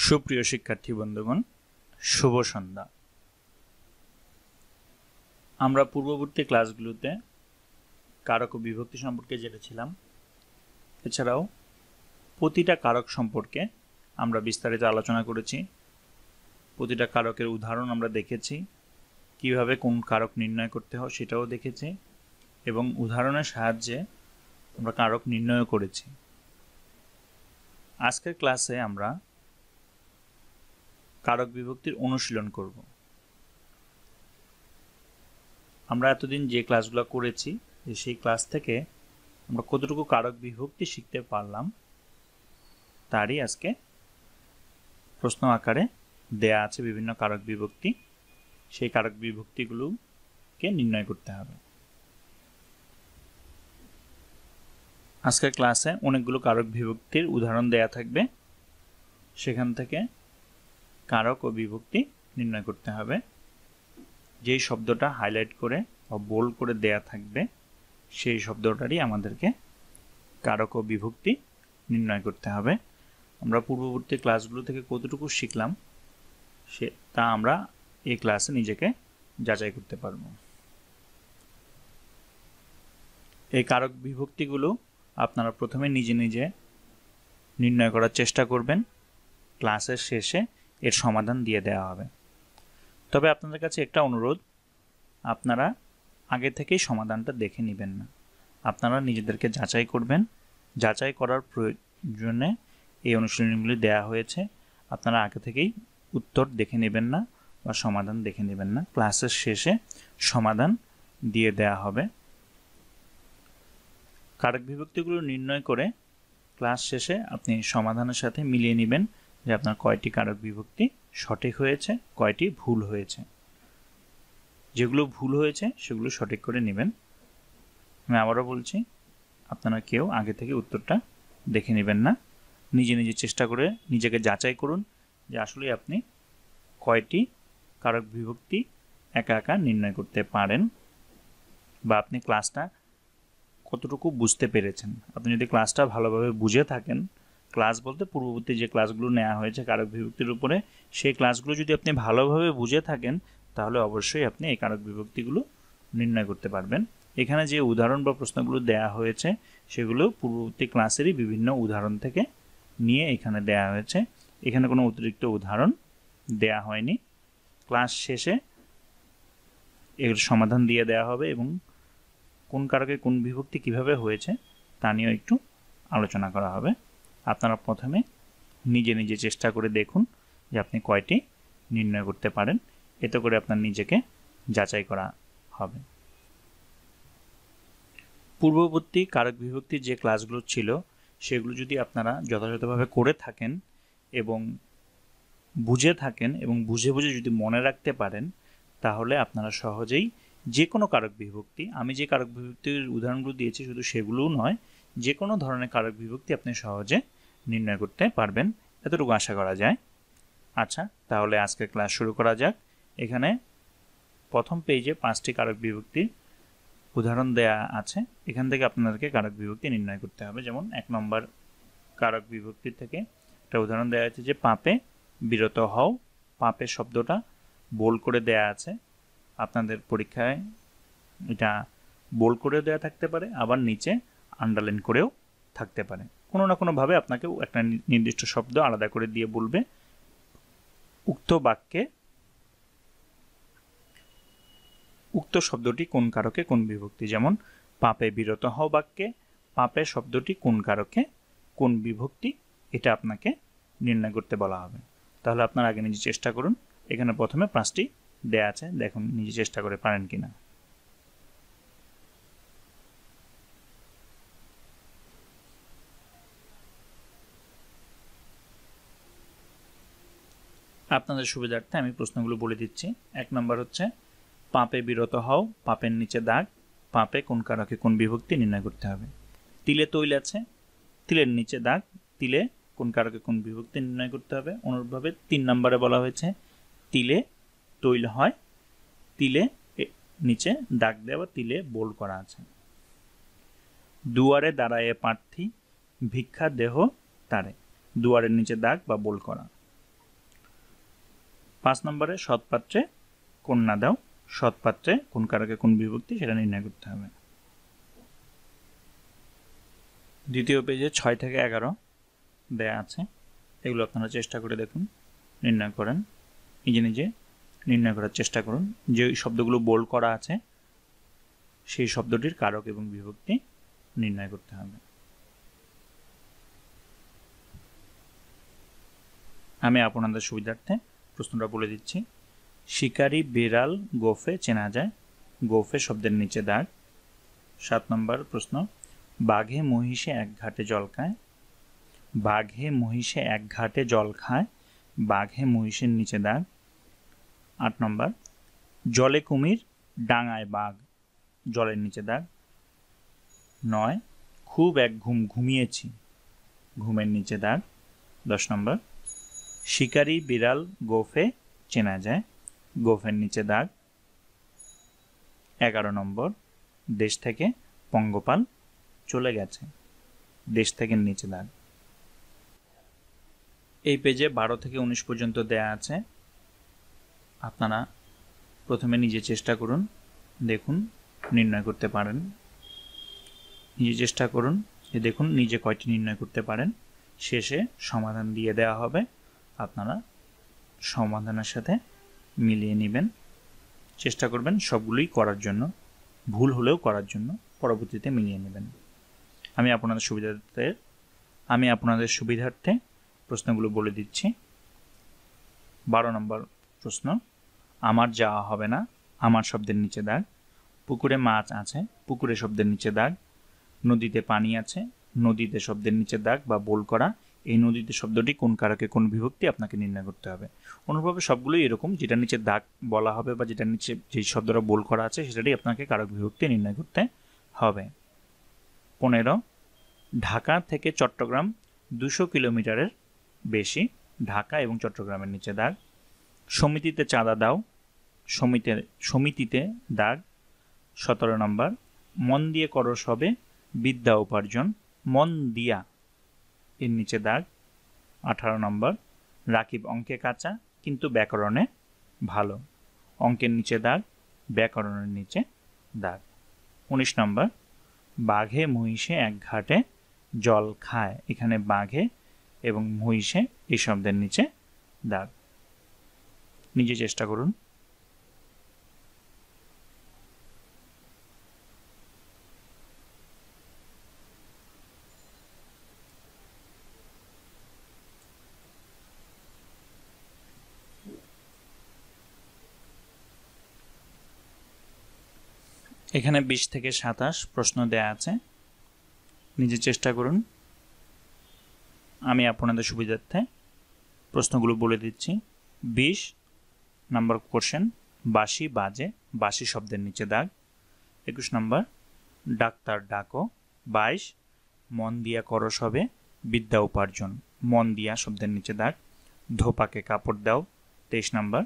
সুপ্রিয় শিক্ষার্থী বন্ধুগণ, শুভ সন্ধ্যা। আমরা পূর্ববর্তী ক্লাসগুলোতে কারক ও বিভক্তি সম্পর্কে জেনেছিলাম। এছাড়াও প্রতিটা কারক সম্পর্কে আমরা বিস্তারিত আলোচনা করেছি। প্রতিটা কারকের উদাহরণ আমরা দেখেছি, কিভাবে কোন কারক নির্ণয় করতে হয় সেটাও দেখেছি, এবং উদাহরণের সাহায্যে আমরা কারক নির্ণয় করেছি। আজকের ক্লাসে আমরা কারক বিভক্তির অনুশীলন করব। আমরা এতদিন যে ক্লাসগুলো করেছি সেই ক্লাস থেকে আমরা কতটুকু কারক বিভক্তি শিখতে পারলাম তারই আজকে প্রশ্ন আকারে দেয়া আছে বিভিন্ন কারক বিভক্তি। সেই কারক বিভক্তিগুলোকে নির্ণয় করতে হবে। আজকের ক্লাসে অনেকগুলো কারক বিভক্তির উদাহরণ দেয়া থাকবে, সেখান থেকে কারক ও বিভক্তি নির্ণয় করতে হবে। যেই শব্দটা হাইলাইট করে বা বোল্ড করে দেয়া থাকবে সেই শব্দটারই আমাদেরকে কারক ও বিভক্তি নির্ণয় করতে হবে। আমরা পূর্ববর্তী ক্লাসগুলো থেকে কতটুকু শিখলাম তা আমরা এই ক্লাসে নিজেকে যাচাই করতে পারব। এই কারক বিভক্তিগুলো আপনারা প্রথমে নিজে নিজে নির্ণয় করার চেষ্টা করবেন। ক্লাসের শেষে এর সমাধান দিয়ে দেওয়া হবে। তবে আপনাদের কাছে একটা অনুরোধ, আপনারা আগে থেকেই সমাধানটা দেখে নেবেন না, আপনারা নিজেদেরকে যাচাই করবেন। যাচাই করার প্রয়োজনে এই অনুশীলনীগুলি দেওয়া হয়েছে। আপনারা আগে থেকেই উত্তর দেখে নেবেন না বা সমাধান দেখে নেবেন না, ক্লাসের শেষে সমাধান দিয়ে দেওয়া হবে। কারক বিভক্তিগুলো নির্ণয় করে ক্লাস শেষে আপনি সমাধানের সাথে মিলিয়ে নেবেন যে আপনার কয়টি কারক বিভক্তি সঠিক হয়েছে, কয়টি ভুল হয়েছে। যেগুলো ভুল হয়েছে সেগুলো সঠিক করে নেবেন। আমি আবারও বলছি, আপনারা কেউ আগে থেকে উত্তরটা দেখে নেবেন না, নিজে নিজে চেষ্টা করে নিজেকে যাচাই করুন যে আসলে আপনি কয়টি কারক বিভক্তি একা একা নির্ণয় করতে পারেন বা আপনি ক্লাসটা কতটুকু বুঝতে পেরেছেন। আপনি যদি ক্লাসটা ভালোভাবে বুঝে থাকেন, ক্লাস বলতে পূর্ববর্তী যে ক্লাসগুলো নেওয়া হয়েছে কারক বিভক্তির উপরে, সেই ক্লাসগুলো যদি আপনি ভালোভাবে বুঝে থাকেন তাহলে অবশ্যই আপনি এই কারক বিভক্তিগুলো নির্ণয় করতে পারবেন। এখানে যে উদাহরণ বা প্রশ্নগুলো দেয়া হয়েছে সেগুলো পূর্ববর্তী ক্লাসেরই বিভিন্ন উদাহরণ থেকে নিয়ে এখানে দেয়া হয়েছে। এখানে কোনো অতিরিক্ত উদাহরণ দেয়া হয়নি। ক্লাস শেষে এর সমাধান দিয়ে দেওয়া হবে এবং কোন কারকে কোন বিভক্তি কিভাবে হয়েছে তা নিয়েও একটু আলোচনা করা হবে। আপনারা প্রথমে নিজে নিজে চেষ্টা করে দেখুন যে আপনি কয়টি নির্ণয় করতে পারেন, এতে করে আপনার নিজেকে যাচাই করা হবে। পূর্ববর্তী কারক বিভক্তির যে ক্লাসগুলো ছিল সেগুলো যদি আপনারা যথাযথভাবে করে থাকেন এবং বুঝে থাকেন এবং বুঝে বুঝে যদি মনে রাখতে পারেন তাহলে আপনারা সহজেই যে কোনো কারক বিভক্তি, আমি যে কারক বিভক্তির উদাহরণগুলো দিয়েছি শুধু সেগুলোও নয়, যে কোনো ধরনের কারক বিভক্তি আপনি সহজে নির্ণয় করতে পারবেন, এতটুকু আশা করা যায়। আচ্ছা, তাহলে আজকের ক্লাস শুরু করা যাক। এখানে প্রথম পেজে 5টি কারক বিভক্তির উদাহরণ দেয়া আছে। এখান থেকে আপনাদেরকে কারক বিভক্তি নির্ণয় করতে হবে। যেমন 1 নম্বর কারক বিভক্তি থেকে একটা উদাহরণ দেওয়া আছে যে পাপে বিরত হও। পাপে শব্দটা বোল্ড করে দেয়া আছে। আপনাদের পরীক্ষায় এটা বোল্ড করে দেওয়া থাকতে পারে, আবার নিচে আন্ডারলাইন করেও থাকতে পারে। কোনো না কোনোভাবে আপনাকে একটা নির্দিষ্ট শব্দ আলাদা করে দিয়ে বলবে উক্ত বাক্যে উক্ত শব্দটি কোন কারকে কোন বিভক্তি। যেমন পাপে বিরত হও বাক্যে পাপে শব্দটি কোন কারকে কোন বিভক্তি, এটা আপনাকে নির্ণয় করতে বলা হবে। তাহলে আপনার আগে নিজে চেষ্টা করুন। এখানে প্রথমে 5টি দেয়া আছে, দেখুন নিজে চেষ্টা করে পারেন কিনা। আপনাদের সুবিধার্থে আমি প্রশ্নগুলো বলে দিচ্ছি। 1 নম্বর হচ্ছে পাপে বিরত হও, পাপের নিচে দাগ, পাপে কোন কারকে কোন বিভক্তি নির্ণয় করতে হবে। তিলে তৈল আছে, তিলের নিচে দাগ, তিলে কোন কারকে কোন বিভক্তি নির্ণয় করতে হবে। অনুরূপভাবে 3 নম্বরে বলা হয়েছে তিলে তৈল হয়, তিলে নিচে দাগ দেওয়া, তিলে বোল্ড করা আছে। দুয়ারে দাঁড়ায় প্রার্থী, ভিক্ষা দেহ তারে, দুয়ারের নিচে দাগ বা বোল্ড করা। 5 নম্বরে সৎপাত্রে কন্যা দাও, সৎপাত্রে কোন কারকে কোন বিভক্তি সেটা নির্ণয় করতে হবে। দ্বিতীয় পেজে 6 থেকে 11 দেয়া আছে, এগুলো আপনারা চেষ্টা করে দেখুন, নির্ণয় করেন, নিজে নিজে নির্ণয় করার চেষ্টা করুন। যে শব্দগুলো বোল্ড করা আছে সেই শব্দটির কারক এবং বিভক্তি নির্ণয় করতে হবে। আমি আপনাদের সুবিধার্থে প্রশ্নটা বলে দিচ্ছি। শিকারী বিড়াল গোফে চেনা যায়, গোফে শব্দের নিচে দাগ। 7 নম্বর প্রশ্ন, বাঘে মহিষে এক ঘাটে জল খায়, বাঘে মহিষে এক ঘাটে জল খায়, বাঘে মহিষের নিচে দাগ। 8 নম্বর, জলে কুমির ডাঙায় বাঘ, জলের নিচে দাগ। 9, খুব এক ঘুম ঘুমিয়েছি, ঘুমের নিচে দাগ। 10 নম্বর, শিকারী বিড়াল গোফে চেনা যায়, গোফের নিচে দাগ। 11 নম্বর, দেশ থেকে পঙ্গপাল চলে গেছে, দেশ থেকে নিচে দাগ। এই পেজে 12 থেকে 19 পর্যন্ত দেয়া আছে, আপনারা প্রথমে নিজে চেষ্টা করুন, দেখুন নির্ণয় করতে পারেন। নিজে চেষ্টা করুন যে দেখুন নিজে কয়টি নির্ণয় করতে পারেন। শেষে সমাধান দিয়ে দেওয়া হবে, আপনারা সমাধানের সাথে মিলিয়ে নেবেন। চেষ্টা করবেন সবগুলোই করার জন্য, ভুল হলেও করার জন্য, পরবর্তীতে মিলিয়ে নেবেন। আমি আপনাদের সুবিধার্থে প্রশ্নগুলো বলে দিচ্ছি। 12 নম্বর প্রশ্ন, আমার যাওয়া হবে না, আমার শব্দের নিচে দাগ। পুকুরে মাছ আছে, পুকুরে শব্দের নিচে দাগ। নদীতে পানি আছে, নদীতে শব্দের নিচে দাগ বা বোল্ড করা। এই নদীতে শব্দটি কোন কারকে কোন বিভক্তি আপনাকে নির্ণয় করতে হবে। অনুরূপভাবে সবগুলোই এরকম, যেটা নিচে দাগ বলা হবে বা যেটার নিচে যেই শব্দটা বোল্ড করা আছে সেটাই আপনাকে কারক বিভক্তি নির্ণয় করতে হবে। 15, ঢাকা থেকে চট্টগ্রাম 200 কিলোমিটারের বেশি, ঢাকা এবং চট্টগ্রামের নিচে দাগ। সমিতিতে চাঁদা দাও, সমিতিতে দাগ। 17 নম্বর, মন দিয়ে করো সবে বিদ্যা উপার্জন, মন দিয়া এর নিচে দাগ। 18 নম্বর, রাকিব অঙ্কে কাঁচা কিন্তু ব্যাকরণে ভালো, অঙ্কের নিচে দাগ, ব্যাকরণের নিচে দাগ। 19 নম্বর, বাঘে মহিষে এক ঘাটে জল খায়, এখানে বাঘে এবং মহিষে এই শব্দের নিচে দাগ। নিজে চেষ্টা করুন। এখানে 20 থেকে 27 প্রশ্ন দেয়া আছে, নিজে চেষ্টা করুন। আমি আপনাদের সুবিধার্থে প্রশ্নগুলো বলে দিচ্ছি। 20 নম্বর কোশ্চেন, বাঁশি বাজে, বাঁশি শব্দের নিচে দাগ। 21 নম্বর, ডাক্তার ডাকো। 22, মন দিয়া করো সবে বিদ্যা উপার্জন, মন দিয়া শব্দের নিচে দাগ। ধোপাকে কাপড় দাও। 23 নম্বর।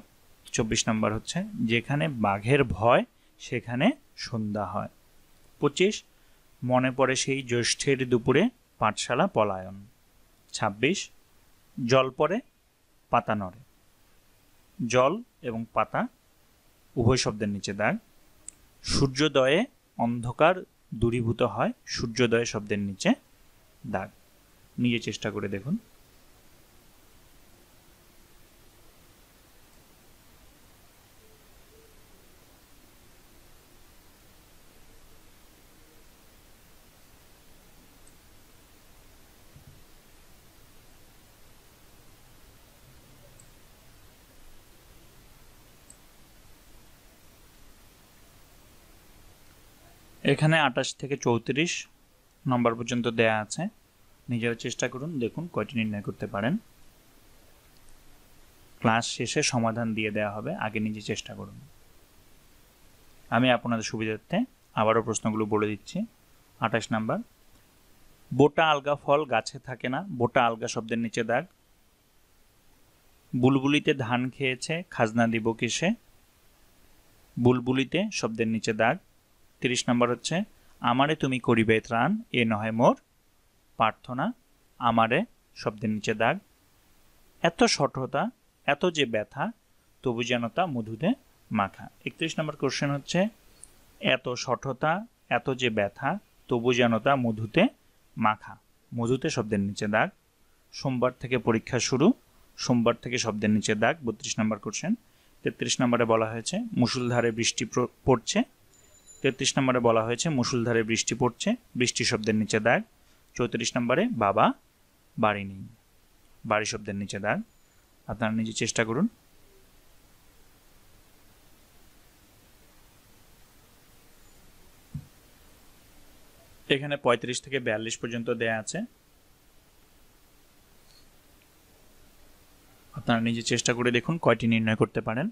24 নম্বর হচ্ছে, যেখানে বাঘের ভয় সেখানে সন্ধ্যা হয়। 25, মনে পড়ে সেই জ্যৈষ্ঠের দুপুরে পাঠশালা পলায়ন। 26, জল পড়ে পাতা নড়ে, জল এবং পাতা উভয় শব্দের নিচে দাগ। সূর্যোদয়ে অন্ধকার দূরীভূত হয়, সূর্যোদয় শব্দের নিচে দাগ। নিজে চেষ্টা করে দেখুন। এখানে 28 থেকে 34 নম্বর পর্যন্ত দেয়া আছে, নিজেরা চেষ্টা করুন, দেখুন কয়টি নির্ণয় করতে পারেন। ক্লাস শেষে সমাধান দিয়ে দেওয়া হবে, আগে নিজে চেষ্টা করুন। আমি আপনাদের সুবিধার্থে আবারও প্রশ্নগুলো বলে দিচ্ছি। 28 নাম্বার, বোটা আলগা ফল গাছে থাকে না, বোটা আলগা শব্দের নিচে দাগ। বুলবুলিতে ধান খেয়েছে, খাজনা দিব কিসে, বুলবুলিতে শব্দের নিচে দাগ। 30 নম্বর হচ্ছে, আমারে তুমি করিবে ত্রাণ, এ নহে মোর প্রার্থনা, আমারে শব্দের নিচে দাগ। এত শঠতা, এত যে ব্যথা, তবু যেন তা মধুতে মাখা। 31 নম্বর কোশ্চেন হচ্ছে এত শঠতা এত যে ব্যথা তবু যেন তা মধুতে মাখা। মধুতে শব্দের নিচে দাগ। সোমবার থেকে পরীক্ষা শুরু, সোমবার থেকে শব্দের নিচে দাগ। 32 নম্বর কোশ্চেন। 33 নম্বরে বলা হয়েছে মুষলধারে বৃষ্টি পড়ছে। 33 নম্বরে বলা হয়েছে মুষলধারে বৃষ্টি পড়ছে, বৃষ্টি শব্দের নিচে দাগ। 34 নম্বরে বাবা বাড়ি নেই, বাড়ি শব্দের নিচে দাগ। আপনারা নিজে চেষ্টা করুন। এখানে 35 থেকে 42 পর্যন্ত দেয়া আছে। আপনারা নিজে চেষ্টা করে দেখুন কয়টি নির্ণয় করতে পারেন।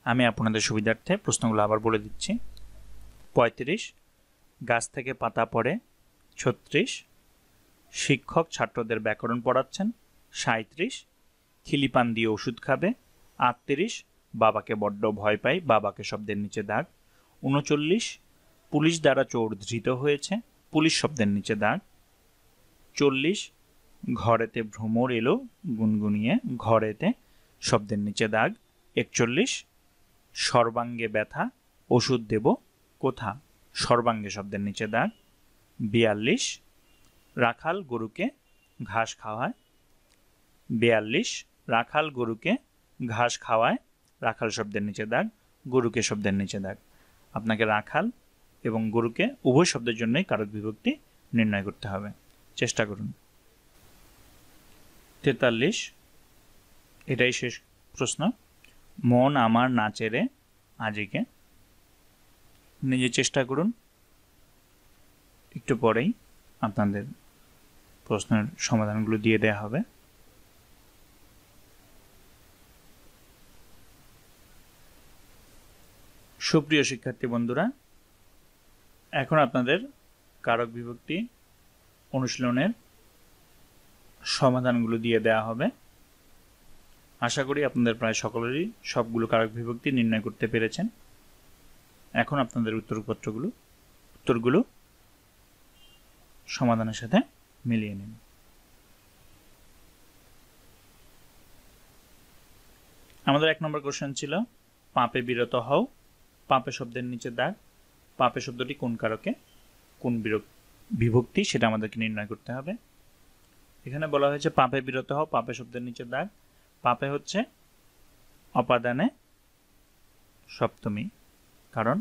আমি আপনাদের সুবিধার্থে প্রশ্নগুলো আবার বলে দিচ্ছি। 35 গাছ থেকে পাতা পড়ে। 36 শিক্ষক ছাত্রদের ব্যাকরণ পড়াচ্ছেন। 37 খিলিপান দিয়ে ওষুধ খাবে। 38 বাবাকে বড্ড ভয় পাই, বাবাকে শব্দের নিচে দাগ। 39 পুলিশ দ্বারা চোর ধৃত হয়েছে, পুলিশ শব্দের নিচে দাগ। 40 ঘরেতে ভ্রমর এলো গুনগুনিয়ে, ঘরেতে শব্দের নিচে দাগ। 41 সর্বাঙ্গে ব্যথা ওষুধ দেব কোথা, সর্বাঙ্গে শব্দের নিচে দাগ। 42 রাখাল গরুকে ঘাস খাওয়ায়। 42 রাখাল গরুকে ঘাস খাওয়ায়, রাখাল শব্দের নিচে দাগ, গরুকে শব্দের নিচে দাগ। আপনাকে রাখাল এবং গরুকে উভয় শব্দের জন্যই কারক বিভক্তি নির্ণয় করতে হবে, চেষ্টা করুন। 43 এটাই শেষ প্রশ্ন। মন আমার নাচে রে আজিকে। নিজে চেষ্টা করুন, একটু পরেই আপনাদের প্রশ্নের সমাধানগুলো দিয়ে দেয়া হবে। সুপ্রিয় শিক্ষার্থী বন্ধুরা, এখন আপনাদের কারক বিভক্তি অনুশীলনের সমাধানগুলো দিয়ে দেয়া হবে। আশা করি আপনাদের প্রায় সকলেরই সবগুলো কারক বিভক্তি নির্ণয় করতে পেরেছেন। এখন আপনাদের উত্তরগুলো সমাধানের সাথে মিলিয়ে নিন। আমাদের 1 নম্বর কোশ্চেন ছিল পাপে বিরত হও। পাপে শব্দের নিচে দাগ। পাপে শব্দটি কোন কারকে, কোন বিভক্তি সেটা আমাদেরকে নির্ণয় করতে হবে। এখানে বলা হয়েছে পাপে বিরত হও, পাপে শব্দের নিচে দাগ। পাপে হচ্ছে অপাদানে সপ্তমী, কারণ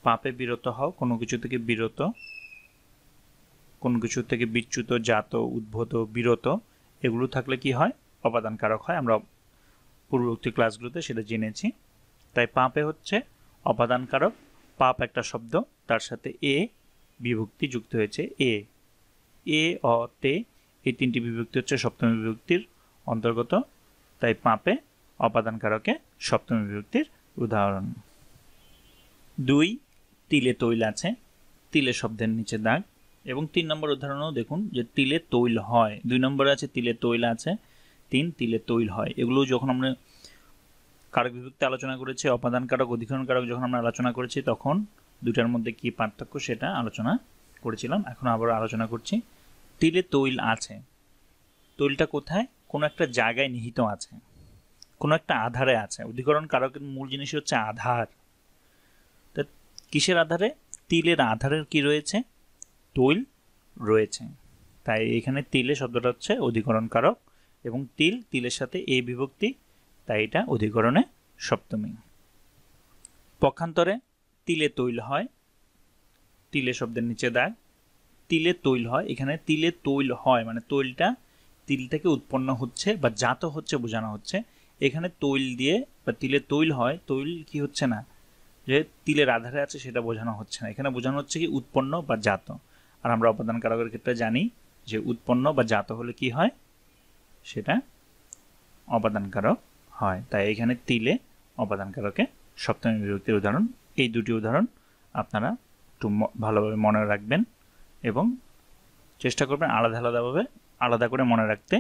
পাপে বিরত হও কোনো কিছু থেকে বিরত, কোনো কিছু থেকে বিচ্যুত, জাত, উদ্ভূত, বিরত, এগুলো থাকলে কি হয়, অপাদান কারক হয়। আমরা পূর্ববর্তী ক্লাসগুলোতে সেটা জেনেছি। তাই পাপে হচ্ছে অপাদান কারক। পাপ একটা শব্দ, তার সাথে এ বিভক্তি যুক্ত হয়েছে। এ অ তে এই তিনটি বিভক্তি হচ্ছে সপ্তমী বিভক্তির অন্তর্গত। তাই পাপে অপাদান কারকে সপ্তমী বিভক্তির উদাহরণ। 2 তিলে তৈল আছে। তিলে শব্দের নিচে দাগ। এবং 3 নম্বর উদাহরণও দেখুন যে তিলে তৈল হয়। 2 নম্বরে আছে তিলে তৈল আছে, 3 তিলে তৈল হয়। এগুলো যখন আমরা কারক বিভক্তি আলোচনা করেছি, অপাদান কারক অধিকরণ কারক যখন আমরা আলোচনা করেছি, তখন দুটার মধ্যে কি পার্থক্য সেটা আলোচনা করেছিলাম। এখন আবার আলোচনা করছি। তিলে তৈল আছে, তৈলটা কোথায়, কোনো একটা জায়গায় নিহিত আছে, কোনো একটা আধারে আছে। অধিকরণ কারকের মূল জিনিস হচ্ছে আধার। তা কিসের আধারে, তিলের আধারের কি রয়েছে, তৈল রয়েছে। তাই এখানে তিলে শব্দটা হচ্ছে অধিকরণ কারক, এবং তিলের সাথে এ বিভক্তি, তাই এটা অধিকরণে সপ্তমী। পক্ষান্তরে তিলে তৈল হয়। তিলে শব্দের নিচে দাগ। তিলে তৈল হয়, এখানে তিলে তৈল হয় মানে তৈলটা তিল থেকে উৎপন্ন হচ্ছে বা জাত হচ্ছে বোঝানো হচ্ছে। এখানে তৈল দিয়ে বা তিলে তৈল হয়, তৈল কি হচ্ছে না, যে তিলের আধারে আছে সেটা বোঝানো হচ্ছে না। এখানে বোঝানো হচ্ছে কি উৎপন্ন বা জাত। আর আমরা অপাদান কারকের ক্ষেত্রে জানি যে উৎপন্ন বা জাত হলে কি হয়, সেটা অপাদান কারক হয়। তাই এখানে তিলে অপাদান কারকে সপ্তমী বিভক্তির উদাহরণ। এই দুটি উদাহরণ আপনারা একটু ভালোভাবে মনে রাখবেন এবং চেষ্টা করবেন আলাদা করে মনে রাখতে।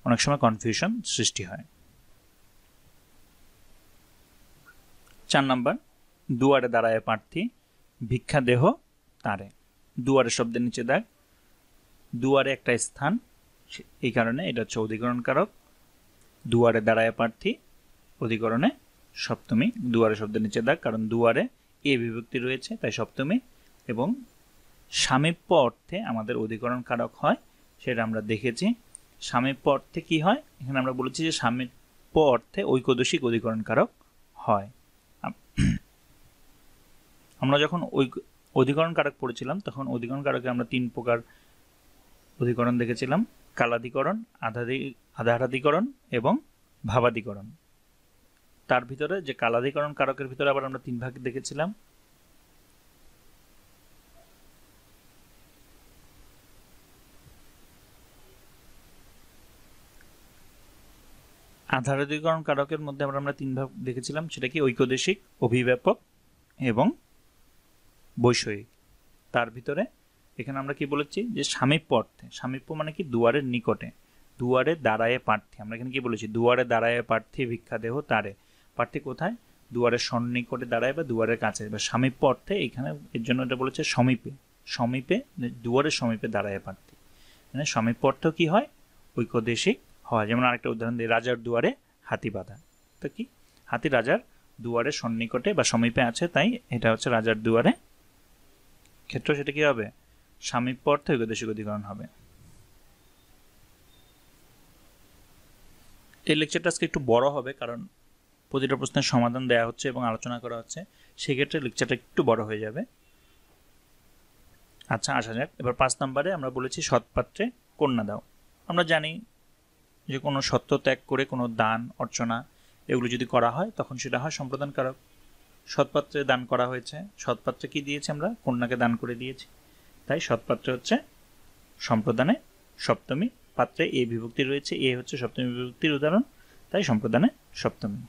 অনেক সময় কনফিউশন সৃষ্টি হয়। 4 নম্বর দুয়ারে দাঁড়ায় প্রার্থী, ভিক্ষা দেহ তারে। দুয়ারে শব্দের নিচে দাগ। দুয়ারে একটা স্থান, এই কারণে এটা হচ্ছে অধিকরণ কারক। দুয়ারে দাঁড়ায় প্রার্থী, অধিকরণে সপ্তমী, দুয়ারে শব্দের নিচে দাগ, কারণ দুয়ারে এ বিভক্তি রয়েছে তাই সপ্তমী, এবং সামীপ্য অর্থে আমাদের অধিকরণ কারক হয়, সেটা আমরা দেখেছি। সামীপ্য অর্থে কি হয়, এখানে আমরা বলেছি যে সামীপ্য অর্থে ঐকদশিক অধিকরণ কারক হয়। আমরা যখন অধিকরণ কারক পড়েছিলাম তখন অধিকরণ কারকে আমরা 3 প্রকার অধিকরণ দেখেছিলাম: কালাধিকরণ, আধারাধিকরণ এবং ভাবাধিকরণ। তার ভিতরে যে কালাধিকরণ কারকের ভিতরে আবার আমরা 3 ভাগ দেখেছিলাম। আধারাধিকরণ কারকের মধ্যে আমরা 3 ভাগ দেখেছিলাম, সেটা কি ঐকদেশিক, অভিব্যাপক এবং বৈষয়িক। তার ভিতরে এখানে আমরা কি বলেছি যে সামীপ্য অর্থে, সামীপ্য মানে কি দুয়ারের নিকটে, দুয়ারে দাঁড়ায় প্রার্থী। আমরা এখানে কি বলেছি, দুয়ারে দাঁড়ায় প্রার্থী ভিক্ষা দেহ তারে। প্রার্থী কোথায়, দুয়ারের সন্নিকটে দাঁড়ায় বা দুয়ারের কাছে বা সামীপ্য অর্থে। এখানে এর জন্য এটা বলেছে সমীপে, সমীপে দুয়ারের সমীপে দাঁড়ায় প্রার্থী। মানে সমীপ্য অর্থ কি হয়, ঐকদেশিক হয়। যেমন আরেকটা উদাহরণ দিই, রাজার দুয়ারে হাতি বাঁধা। তো কি, হাতি রাজার দুয়ারের সন্নিকটে বা সমীপে আছে, তাই এটা হচ্ছে রাজার দুয়ারে ক্ষেত্র, সেটা কি হবে, সামীপ্য অর্থে ঐকদেশিক অধিকরণ হবে। এই লেকচারটা আজকে একটু বড় হবে, কারণ প্রতিটা প্রশ্নের সমাধান দেওয়া হচ্ছে এবং আলোচনা করা হচ্ছে, সেক্ষেত্রে লেকচারটা একটু বড় হয়ে যাবে। আচ্ছা, আসা যাক এবার 5 নম্বরে। আমরা বলেছি সৎপাত্রে কন্যা দাও। আমরা জানি যে কোনো সত্য ত্যাগ করে কোনো দান অর্চনা এগুলো যদি করা হয় তখন সেটা হয় সম্প্রদান কারক। সৎপাত্রে দান করা হয়েছে, সৎপাত্রে কি দিয়েছি, আমরা কন্যাকে দান করে দিয়েছি, তাই সৎপাত্রে হচ্ছে সম্প্রদানে সপ্তমী। পাত্রে এ বিভক্তি রয়েছে, এ হচ্ছে সপ্তমী বিভক্তির উদাহরণ, তাই সম্প্রদানে সপ্তমী।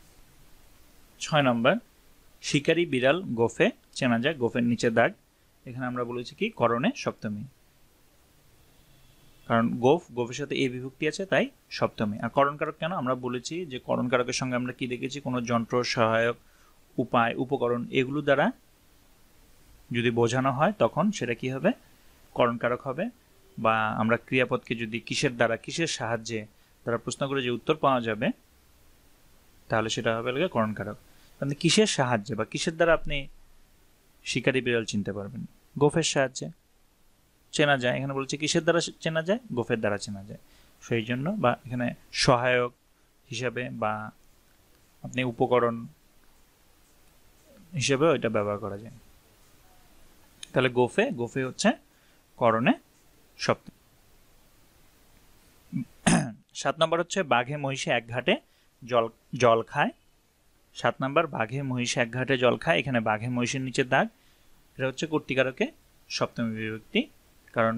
6 নম্বর, শিকারী বিড়াল গোফে চেনা যায়, গোফের নিচে দাগ। এখানে আমরা বলেছি কি করণে সপ্তমী, কারণ গোফের সাথে এ বিভক্তি আছে তাই সপ্তমী। আর করণ কারক কেন, আমরা বলেছি যে করণ কারকের সঙ্গে আমরা কি দেখেছি, কোনো যন্ত্র, সহায়ক, উপায়, উপকরণ এগুলো দ্বারা যদি বোঝানো হয় তখন সেটা কি হবে, করণ কারক হবে। বা আমরা ক্রিয়াপদকে যদি কিসের দ্বারা, কিসের সাহায্যে দ্বারা প্রশ্ন করে যে উত্তর পাওয়া যাবে তাহলে সেটা হবে করণ কারক। মানে কিসের সাহায্যে বা কিসের দ্বারা আপনি শিকারী বিড়াল চিনতে পারবেন, গোফের সাহায্যে চেনা যায়। এখানে বলছে কিসের দ্বারা চেনা যায়, গোফের দ্বারা চেনা যায়, সেই জন্য। বা এখানে সহায়ক হিসাবে বা আপনি উপকরণ হিসেবেও এটা ব্যবহার করা যায়। তাহলে গোফে হচ্ছে করণে সপ্তমী। 7 নম্বর হচ্ছে বাঘে মহিষে এক ঘাটে জল খায়। 7 নম্বর, বাঘে মহিষে এক ঘাটে জল খায়। এখানে বাঘে মহিষের নিচে দাগ, এটা হচ্ছে কর্তৃকারকে সপ্তমী বিভক্তি, কারণ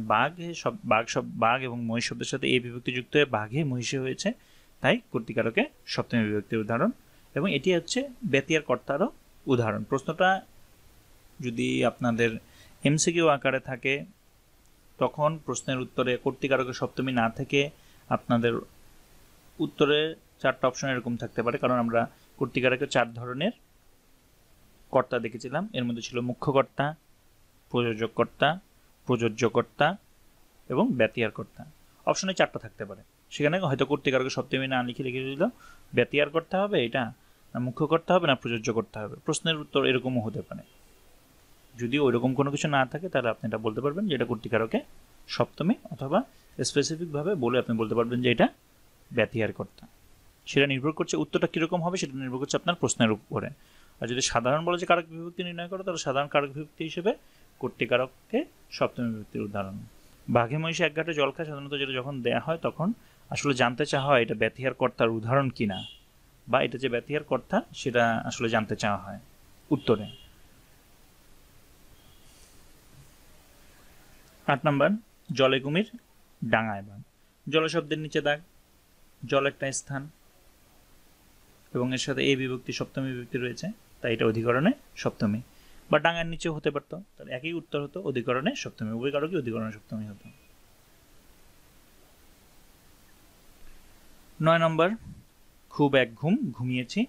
বাঘ এবং মহিষ শব্দের সাথে এই বিভক্তি যুক্ত হয়ে বাঘে মহিষে হয়েছে, তাই কর্তৃকারকে সপ্তমী বিভক্তির উদাহরণ। এবং এটি হচ্ছে ব্যতিয়ার কর্তারও উদাহরণ। প্রশ্নটা যদি আপনাদের এমসিকিউ আকারে থাকে তখন প্রশ্নের উত্তরে কর্তৃকারকের সপ্তমী না থেকে আপনাদের উত্তরে 4টা অপশন এরকম থাকতে পারে, কারণ আমরা কর্তৃকারকের 4 ধরনের কর্তা দেখেছিলাম। এর মধ্যে ছিল মুখ্যকর্তা, প্রযোজককর্তা, প্রযোজ্যকর্তা এবং ব্যতিয়ার কর্তা। অপশনে 4টা থাকতে পারে, সেখানে হয়তো কর্তৃকারকের সপ্তমী না লিখে দিল ব্যতিয়ার করতে হবে, এটা না মুখ্য করতে হবে না প্রযোজ্য করতে হবে। প্রশ্নের উত্তর এরকমও হতে পারে। যদি ওইরকম কোনো কিছু না থাকে তাহলে আপনি এটা বলতে পারবেন যে এটা কর্তৃকারকে সপ্তমী, অথবা স্পেসিফিকভাবে বলে আপনি বলতে পারবেন যে এটা ব্যতিয়ার কর্তা। সেটা নির্ভর করছে উত্তরটা কীরকম হবে, সেটা নির্ভর করছে আপনার প্রশ্নের উপরে। আর যদি সাধারণ বলে যে কারক বিভক্তি নির্ণয় করো, তাহলে সাধারণ কারক বিভক্তি হিসেবে কর্তৃকারককে সপ্তমী বিভক্তির উদাহরণ। বাঘে মহিষে এক ঘাটে জল খায় সাধারণত যেটা যখন দেয়া হয় তখন আসলে জানতে চাওয়া হয় এটা ব্যতিয়ার কর্তার উদাহরণ কিনা, বা এটা যে ব্যতিয়ার কর্তা সেটা আসলে জানতে চাওয়া হয় উত্তরে। 8 নম্বর, জলে কুমির ডাঙায় বাঘ। জল শব্দের নিচে দাগ, জল একটা স্থান এবং এর সাথে এই বিভক্তি সপ্তমী বিভক্তি রয়েছে, তাই এটা অধিকরণে সপ্তমী। বা ডাঙার নিচেও হতে পারত, তাহলে একই উত্তর হতো অধিকরণে সপ্তমী। উভয় কারকই অধিকরণে সপ্তমী হতো। 9 নম্বর, খুব এক ঘুম ঘুমিয়েছি।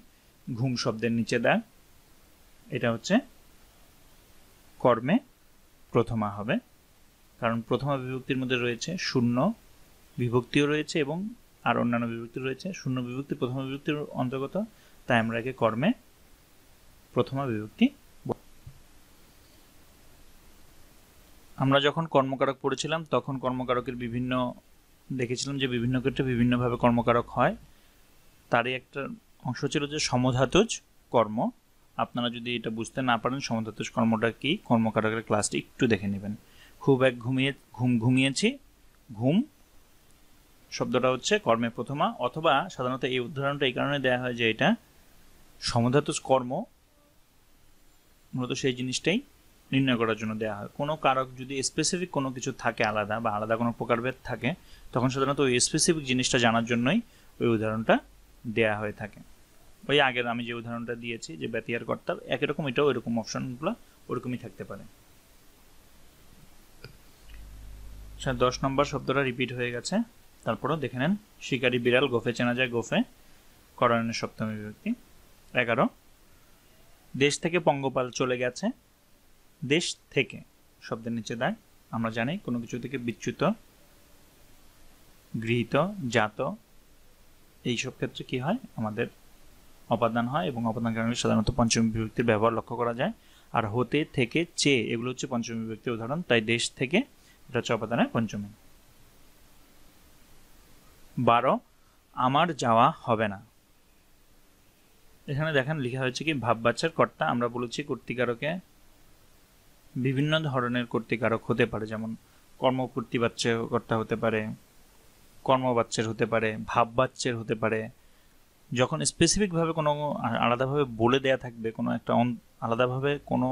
ঘুম শব্দের নিচে দাগ, এটা হচ্ছে কর্মে প্রথমা হবে, কারণ প্রথমা বিভক্তির মধ্যে রয়েছে শূন্য বিভক্তিও রয়েছে এবং আর অন্যান্য বিভক্তি রয়েছে। শূন্য বিভক্তি প্রথমা বিভক্তির অন্তর্গত, তাই আমরা একে কর্মে প্রথমা বিভক্তি। আমরা যখন কর্মকারক পড়েছিলাম তখন কর্মকারকের বিভিন্ন দেখেছিলাম যে বিভিন্ন ক্ষেত্রে বিভিন্নভাবে কর্মকারক হয়। তারই একটা অংশ ছিল যে সমধাতুজ কর্ম। আপনারা যদি এটা বুঝতে না পারেন সমধাতুজ কর্মটা কি, কর্মকারকের ক্লাসটি একটু দেখে নেবেন। খুব এক ঘুমিয়েছি, ঘুম শব্দটা হচ্ছে কর্মে প্রথমা, অথবা সাধারণত এই উদাহরণটা এই কারণে দেওয়া হয় যে এটা সমধাতুজ কর্ম মূলত সেই জিনিসটাই নির্ণয় করার জন্য দেওয়া হয়। কোনো কারক যদি স্পেসিফিক কোনো কিছু থাকে আলাদা বা আলাদা কোনো প্রকারভেদ থাকে, তখন সাধারণত ওই স্পেসিফিক জিনিসটা জানার জন্যই ওই উদাহরণটা দেওয়া হয়ে থাকে। ওই আগের আমি যে উদাহরণটা দিয়েছি যে ব্যতিয়ার কর্তার, একই রকম এটাও এরকম অপশনগুলো ওরকমই থাকতে পারে। 10 নম্বর শব্দটা রিপিট হয়ে গেছে, তারপরও দেখে নেন। শিকারী বিড়াল, গোফে চেনা যায়, গোফে করণের সপ্তমী বিভক্তি। 11 দেশ থেকে পঙ্গপাল চলে গেছে। দেশ থেকে শব্দের নিচে দাগ। আমরা জানি কোনো কিছু থেকে বিচ্যুত, গৃহীত, জাত, এইসব ক্ষেত্রে কি হয় আমাদের অপাদান হয়, এবং অপাদান কারণে সাধারণত পঞ্চমী বিভক্তির ব্যবহার লক্ষ্য করা যায়। আর হতে, থেকে, চেয়ে এগুলো হচ্ছে পঞ্চমী বিভক্তির উদাহরণ, তাই দেশ থেকে এটা হচ্ছে অপাদানের পঞ্চমী। 12 আমার যাওয়া হবে না। এখানে দেখেন লেখা হয়েছে কি ভাববাচ্যার কর্তা। আমরা বলেছি কর্তৃকারকে বিভিন্ন ধরনের কর্তৃকারক হতে পারে, যেমন কর্মকর্তৃবাচ্যের কর্তা হতে পারে, কর্মবাচ্যের হতে পারে, ভাববাচ্যের হতে পারে। যখন স্পেসিফিকভাবে কোনো আলাদাভাবে বলে দেয়া থাকবে, কোনো একটা আলাদাভাবে কোনো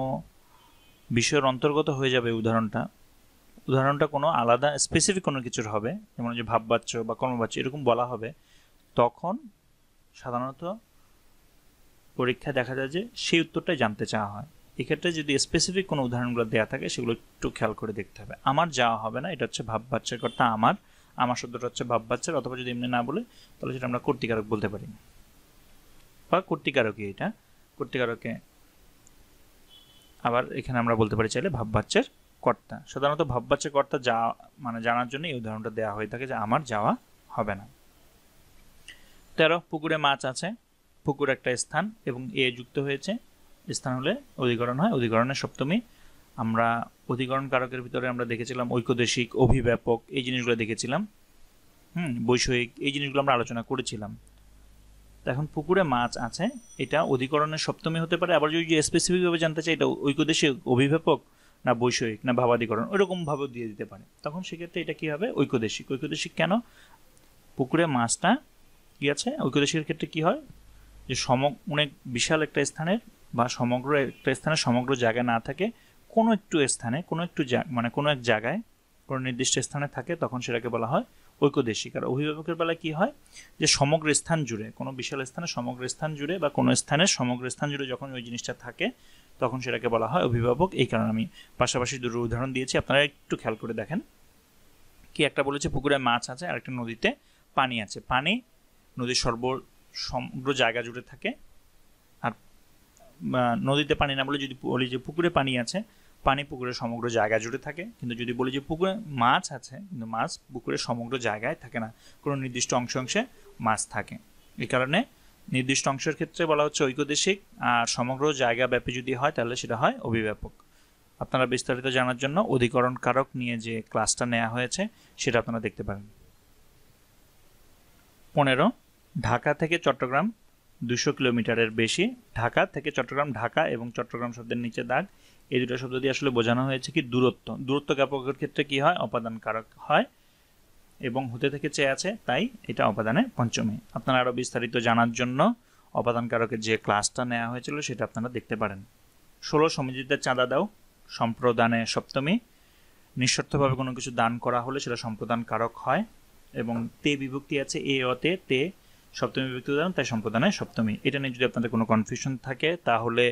বিষয়ের অন্তর্গত হয়ে যাবে উদাহরণটা কোনো আলাদা স্পেসিফিক কোনো কিছুর হবে, যেমন যে ভাববাচ্য বা কর্মবাচ্য এরকম বলা হবে, তখন সাধারণত পরীক্ষায় দেখা যায় যে সেই উত্তরটাই জানতে চাওয়া হয়। এক্ষেত্রে যদি স্পেসিফিক কোনো উদাহরণগুলো দেওয়া থাকে সেগুলো একটু খেয়াল করে দেখতে হবে। আমার যাওয়া হবে না, এটা হচ্ছে ভাববাচ্যের কর্তা আমার শব্দটা হচ্ছে ভাববাচ্যের, অথবা যদি এমনি না বলে তাহলে সেটা আমরা কর্তৃকারক বলতে পারি, বা কর্তৃকারকই এটা কর্তৃকারকে। আবার এখানে আমরা বলতে পারি চাইলে ভাববাচ্যের কর্তা। সাধারণত ভাববাচ্যের কর্তা যা মানে জানার জন্য এই উদাহরণটা দেওয়া হয়ে থাকে যে আমার যাওয়া হবে না। 13 পুকুরে মাছ আছে। পুকুর একটা স্থান এবং এ যুক্ত হয়েছে, স্থান হলে অধিকরণ হয়, অধিকরণের সপ্তমী। আমরা অধিকরণ কারকের ভিতরে আমরা দেখেছিলাম ঐকদেশিক, অভিব্যাপক, এই জিনিসগুলো দেখেছিলাম, বৈষয়িক, এই জিনিসগুলো আমরা আলোচনা করেছিলাম। তো এখন পুকুরে মাছ আছে, এটা অধিকরণের সপ্তমী হতে পারে। আবার যদি স্পেসিফিকভাবে জানতে চাই এটা ঐকদেশিক, অভিব্যাপক, না বৈষয়িক, না ভাবাধিকরণ, ওইরকমভাবেও দিয়ে দিতে পারে। তখন সেক্ষেত্রে এটা কি হবে ঐকদেশিক। ঐকদেশিক কেন? পুকুরে মাছটা কি আছে, ঐকদেশিকের ক্ষেত্রে কি হয় যে অনেক বিশাল একটা স্থানের বা সমগ্র একটা স্থানে সমগ্র জায়গায় না থাকে, কোনো একটু স্থানে কোনো এক জায়গায় কোনো নির্দিষ্ট স্থানে থাকে, তখন সেটাকে বলা হয় ঐকদেশিক। আর অভিভাবকের বেলায় কি হয় যে সমগ্র স্থান জুড়ে, কোনো বিশাল স্থানে সমগ্র স্থান জুড়ে বা কোনো স্থানের সমগ্র স্থান জুড়ে যখন ওই জিনিসটা থাকে তখন সেটাকে বলা হয় অভিভাবক। এই কারণে আমি পাশাপাশি দুটো উদাহরণ দিয়েছি, আপনারা একটু খেয়াল করে দেখেন। কি একটা বলেছে পুকুরে মাছ আছে, আর একটা নদীতে পানি আছে। পানি নদীর সমগ্র জায়গা জুড়ে থাকে, আর নদীতে পানি না বলে যদি বলি যে পুকুরে পানি আছে, পানি পুকুরের সমগ্র জায়গা জুড়ে থাকে। কিন্তু যদি বলি যে পুকুরে মাছ আছে, কিন্তু মাছ পুকুরের সমগ্র জায়গায় থাকে না, কোনো নির্দিষ্ট অংশে মাছ থাকে। এই কারণে নির্দিষ্ট অংশের ক্ষেত্রে বলা হচ্ছে ঐকদেশিক, আর সমগ্র জায়গা ব্যাপী যদি হয় তাহলে সেটা হয় অভিব্যাপক। আপনারা বিস্তারিত জানার জন্য অধিকরণ কারক নিয়ে যে ক্লাসটা নেওয়া হয়েছে সেটা আপনারা দেখতে পারেন। 15 ঢাকা থেকে চট্টগ্রাম 200 কিলোমিটারের বেশি। ঢাকা থেকে চট্টগ্রাম, ঢাকা এবং চট্টগ্রাম শব্দের নিচে দাগ, এই দুটো শব্দ দিয়ে আসলে বোঝানো হয়েছে কি দূরত্ব জ্ঞাপকের ক্ষেত্রে কি হয় অপাদান কারক হয়, এবং হতে থেকে চেয়ে আছে, তাই এটা অপাদানের পঞ্চমী। আপনারা আরও বিস্তারিত জানার জন্য অপাদান কারকের যে ক্লাসটা নেওয়া হয়েছিল সেটা আপনারা দেখতে পারেন। 16 সমিতিতে চাঁদা দাও, সম্প্রদানে সপ্তমী। নিঃশর্তভাবে কোনো কিছু দান করা হলে সেটা সম্প্রদান কারক হয়, এবং তে বিভক্তি আছে এ অতে, তে সপ্তমী বিভক্তি উদাহরণ, তাই সম্প্রদানে সপ্তমী। এটা নিয়ে যদি আপনাদের কোনো কনফিউশন থাকে তাহলে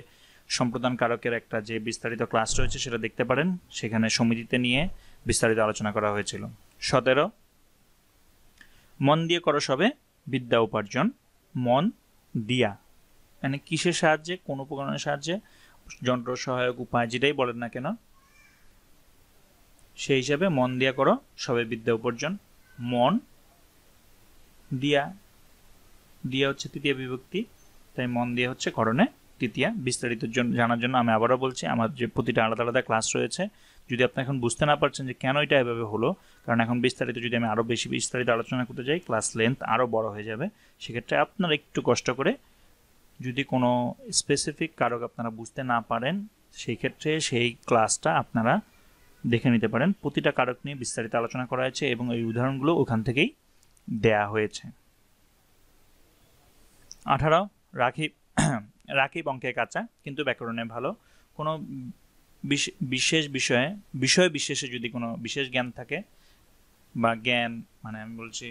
সম্প্রদান কারকের একটা যে বিস্তারিত ক্লাস রয়েছে সেটা দেখতে পারেন, সেখানে সমিতিতে নিয়ে বিস্তারিত আলোচনা করা হয়েছিল। 17 মন দিয়ে করো সবে বিদ্যা উপার্জন। মন দিয়া মানে কিসের সাহায্যে, কোন উপকরণের সাহায্যে, যন্ত্র সহায়ক উপায় যেটাই বলেন না কেন, সেই হিসাবে মন দিয়া করো সবে বিদ্যা উপার্জন। মন দিয়া, দিয়া হচ্ছে তৃতীয় বিভক্তি, তাই মন দিয়া হচ্ছে করণে তৃতীয়া। বিস্তারিত জানার জন্য আমি আবারও বলছি, আমার যে প্রতিটা আলাদা আলাদা ক্লাস রয়েছে। যদি আপনি এখন বুঝতে না পারছেন যে কেন এটা এভাবে হলো, কারণ এখন বিস্তারিত যদি আমি আরও বেশি বিস্তারিত আলোচনা করতে যাই ক্লাস লেন্থ আরও বড় হয়ে যাবে। সেক্ষেত্রে আপনারা একটু কষ্ট করে, যদি কোনো স্পেসিফিক কারক আপনারা বুঝতে না পারেন, সেই ক্ষেত্রে সেই ক্লাসটা আপনারা দেখে নিতে পারেন। প্রতিটা কারক নিয়ে বিস্তারিত আলোচনা করা হয়েছে এবং এই উদাহরণগুলো ওখান থেকেই দেয়া হয়েছে। 18 রাকিব রাকিব অঙ্কে কাঁচা কিন্তু ব্যাকরণে ভালো। কোনো বিশেষ বিষয় বিশেষে যদি কোনো বিশেষ জ্ঞান থাকে, বা জ্ঞান মানে আমি বলছি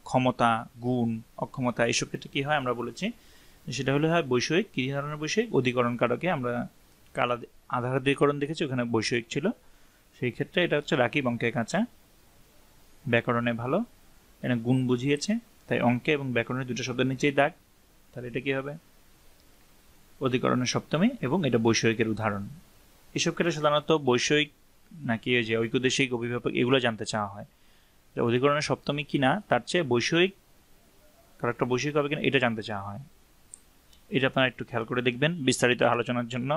ক্ষমতা, গুণ, অক্ষমতা, এইসব ক্ষেত্রে কী হয় আমরা বলেছি সেটা হলে হয় বৈষয়িক। কী ধরনের বৈষয়িক? অধিকরণ কারকে আমরা আধারাধিকরণ দেখেছি, ওখানে বৈষয়িক ছিল। সেই ক্ষেত্রে এটা হচ্ছে রাকিব অঙ্কে কাঁচা, ব্যাকরণে ভালো। এটা গুণ বুঝিয়েছে, তাই অঙ্কে এবং ব্যাকরণের দুটো শব্দের নিচেই দাগ। তাহলে এটা কী হবে? অধিকরণের সপ্তমী, এবং এটা বৈষয়িকের উদাহরণ। এসব ক্ষেত্রে সাধারণত বৈষয়িক নাকি যে ঐকদেশিক, অভিভাবক, এগুলো জানতে চাওয়া হয়। অধিকরণের সপ্তমী কিনা তার চেয়ে বৈষয়িক কারকটা বৈষয়িক হবে কিনা এটা জানতে চাওয়া হয়। এটা আপনারা একটু খেয়াল করে দেখবেন। বিস্তারিত আলোচনার জন্য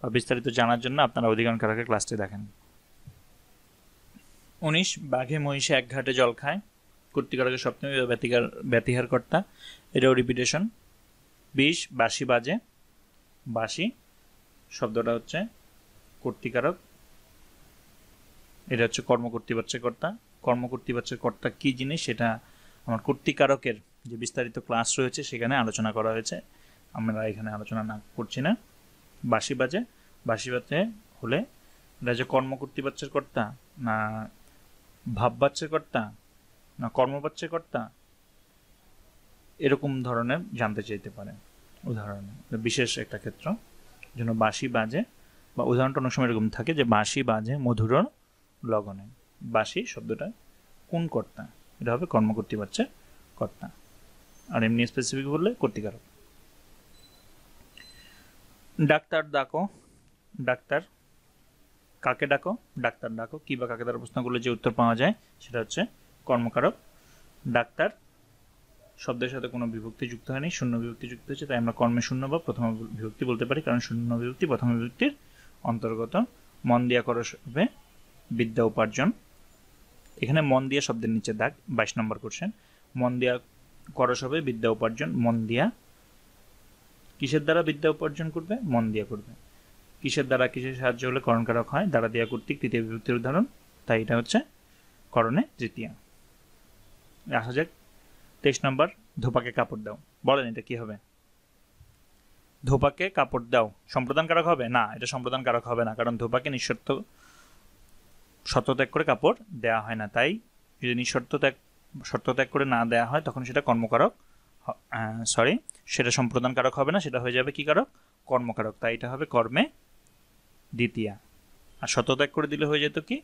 বা বিস্তারিত জানার জন্য আপনারা অধিকরণ কারকের ক্লাসটি দেখেন। 19 বাঘে মহিষে এক ঘাটে জল খায়, কর্তৃকারকের সপ্তমী বা ব্যতিহার কর্তা, এটাও রিপিটেশন। 20 বাঁশি বাজে, বাঁশি শব্দটা হচ্ছে কর্তৃকারক, এটা হচ্ছে কর্মকর্তৃবাচ্যের কর্তা। কর্মকর্তৃবাচ্যের কর্তা কী জিনিস সেটা আমার কর্তৃকারকের যে বিস্তারিত ক্লাস রয়েছে সেখানে আলোচনা করা হয়েছে, আমরা এখানে আলোচনা না করছি না। বাঁশি বাজে, বাঁশি বাজে হলে এটা যে কর্মকর্তৃবাচ্যের কর্তা, না ভাববাচ্যের কর্তা, না কর্মবাচ্যের কর্তা, এরকম ধরনের জানতে চাইতে পারে উদাহরণে। বিশেষ একটা ক্ষেত্র জন্য বাঁশি বাজে, বা উদাহরণটা অনেক সময় এরকম থাকে যে বাঁশি বাজে মধুর লগনে। বাঁশি শব্দটা কোন কর্তা? এটা হবে কর্মকর্তৃবাচ্যের কর্তা, আর এমনি স্পেসিফিক বললে কর্তৃকারক। ডাক্তার ডাকো, ডাক্তার কাকে ডাকো? ডাক্তার ডাকো। কী বা কাকে দ্বারা প্রশ্ন করলে যে উত্তর পাওয়া যায় সেটা হচ্ছে কর্মকারক। ডাক্তার শব্দের সাথে কোনো বিভক্তি যুক্ত হয়নি, শূন্য বিভক্তি যুক্ত হয়েছে, তাই আমরা কর্মে শূন্য বা প্রথম বিভক্তি বলতে পারি, কারণ শূন্য বিভক্তি প্রথম বিভক্তির অন্তর্গত। মন দিয়া করস হবে বিদ্যা উপার্জন। এখানে মন দিয়া শব্দের নিচে দাগ, 22 নম্বর কোশ্চেন। মন দিয়া করস হবে বিদ্যা উপার্জন। মন দিয়া কিসের দ্বারা বিদ্যা উপার্জন করবে? মন দিয়া করবে। কিসের দ্বারা কিসের সাহায্য হলে করণকারক হয়? দ্বারা দিয়া কর্তৃক তৃতীয় বিভক্তির উদাহরণ, তাই এটা হচ্ছে করণে তৃতীয়া। আসা যাক 23 নম্বর, ধোপাকে কাপড় দাও। বলেন এটা কি হবে? ধোপাকে কাপড় দাও সম্প্রদান কারক হবে না, এটা সম্প্রদান কারক হবে না, কারণ ধোপাকে নিঃশর্ত শর্ত ত্যাগ করে কাপড় দেওয়া হয় না। তাই যদি শর্ত ত্যাগ করে না দেওয়া হয় তখন সেটা কর্মকারক, সেটা সম্প্রদান কারক হবে না, সেটা হয়ে যাবে কি কারক? কর্মকারক। তাই এটা হবে কর্মে দ্বিতীয়া। আর শর্ত ত্যাগ করে দিলে হয়ে যেত কি?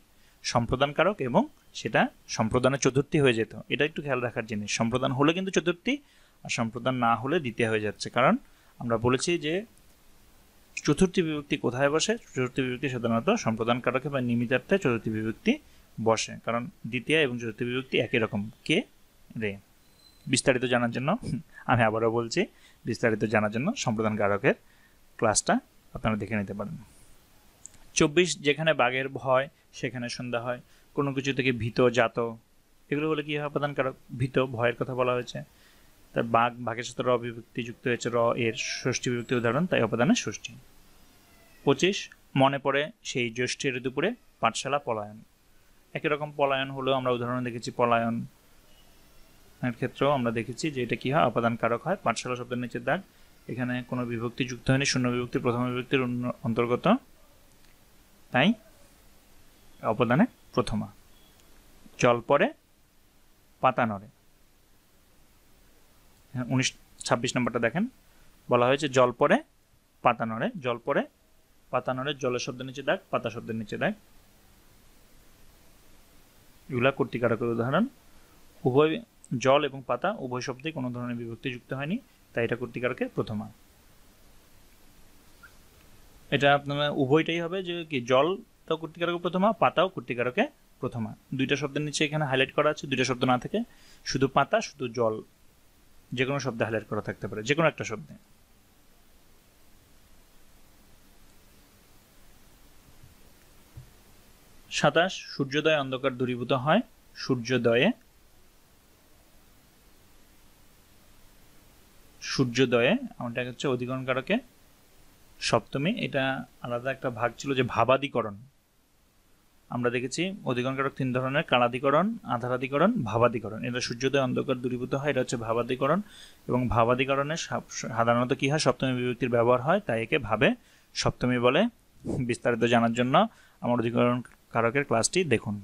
সম্প্রদান কারক, এবং সেটা সম্প্রদানের চতুর্থী হয়ে যেত। এটা একটু খেয়াল রাখার জিনিস। সম্প্রদান হলে কিন্তু চতুর্থী, আর সম্প্রদান না হলে দ্বিতীয় হয়ে যাচ্ছে। কারণ আমরা বলেছি যে চতুর্থী বিভক্তি কোথায় বসে? চতুর্থী বিভক্তি সাধারণত সম্প্রদান কারকে বা নিমিত্তার্থে চতুর্থী বিভক্তি বসে, কারণ দ্বিতীয় এবং চতুর্থী বিভক্তি একই রকম, কে রে। বিস্তারিত জানার জন্য আমি আবারও বলছি, বিস্তারিত জানার জন্য সম্প্রদান কারকের ক্লাসটা আপনারা দেখে নিতে পারেন। 24 যেখানে বাঘের ভয় সেখানে সন্ধ্যা হয়, কোনো কিছু থেকে ভীত, জাত, এগুলো বলে কি হয়? প্রধান কারক। ভীত, ভয়ের কথা বলা হয়েছে, তার বাঘ, বাঘের সাথে র বিভক্তি যুক্ত হয়েছে, র এর ষষ্ঠী বিভক্তি উদাহরণ, তাই অপদানের ষষ্ঠী। 25 মনে পড়ে সেই জ্যৈষ্ঠের দুপুরে পাঠশালা পলায়ন। একই রকম পলায়ন হলেও আমরা উদাহরণ দেখেছি, পলায়ন এর ক্ষেত্রেও আমরা দেখেছি যে এটা কি হয়? অপদান কারক হয়। পাঠশালা শব্দের নিচে দাগ, এখানে কোনো বিভক্তি যুক্ত হয়নি, শূন্য বিভক্তি প্রথম বিভক্তির অন্তর্গত, তাই অপদানে প্রথমা। জল পড়ে পাতা নড়ে। 26 নম্বরটা দেখেন, বলা হয়েছে জল পড়ে পাতা নড়ে। জল পড়ে পাতা নড়ে, জলের শব্দের নিচে দাগ, পাতা শব্দের নিচে দাগ, এগুলা কর্তৃকারকের উদাহরণ। উভয় জল এবং পাতা উভয় শব্দে কোনো ধরনের বিভক্তি যুক্ত হয়নি, তাই এটা কর্তৃকারকের প্রথমা। এটা আপনার উভয়টাই হবে যে কি, জলটাও কর্তৃকারকের প্রথমা, পাতাও কর্তৃকারকে প্রথমা। দুইটা শব্দের নিচে এখানে হাইলাইট করা আছে, দুইটা শব্দ না থেকে শুধু পাতা, শুধু জল, যে কোনো শব্দে হাইলাইট করা থাকতে পারে, যে কোনো একটা শব্দে। 27 সূর্যোদয়ে অন্ধকার দূরীভূত হয়। সূর্যোদয়ে আমাদের হচ্ছে অধিকরণ কারকে সপ্তমী। এটা আলাদা একটা ভাগ ছিল যে ভাবাদিকরণ। আমরা দেখেছি অধিকরণ কারক 3 ধরনের, কালাদিকরণ, আধারাদিকরণ, ভাবাদিকরণ। এটা সূর্যোদয় অন্ধকার দূরীভূত হয়, এটা হচ্ছে ভাবাদিকরণ। এবং ভাবাদিকরণে সাধারণত কি হয়, সপ্তমী বিভক্তির ব্যবহার হয়, তাই একে ভাবে সপ্তমী বলে। বিস্তারিত জানার জন্য আমার অধিকরণ কারকের ক্লাসটি দেখুন।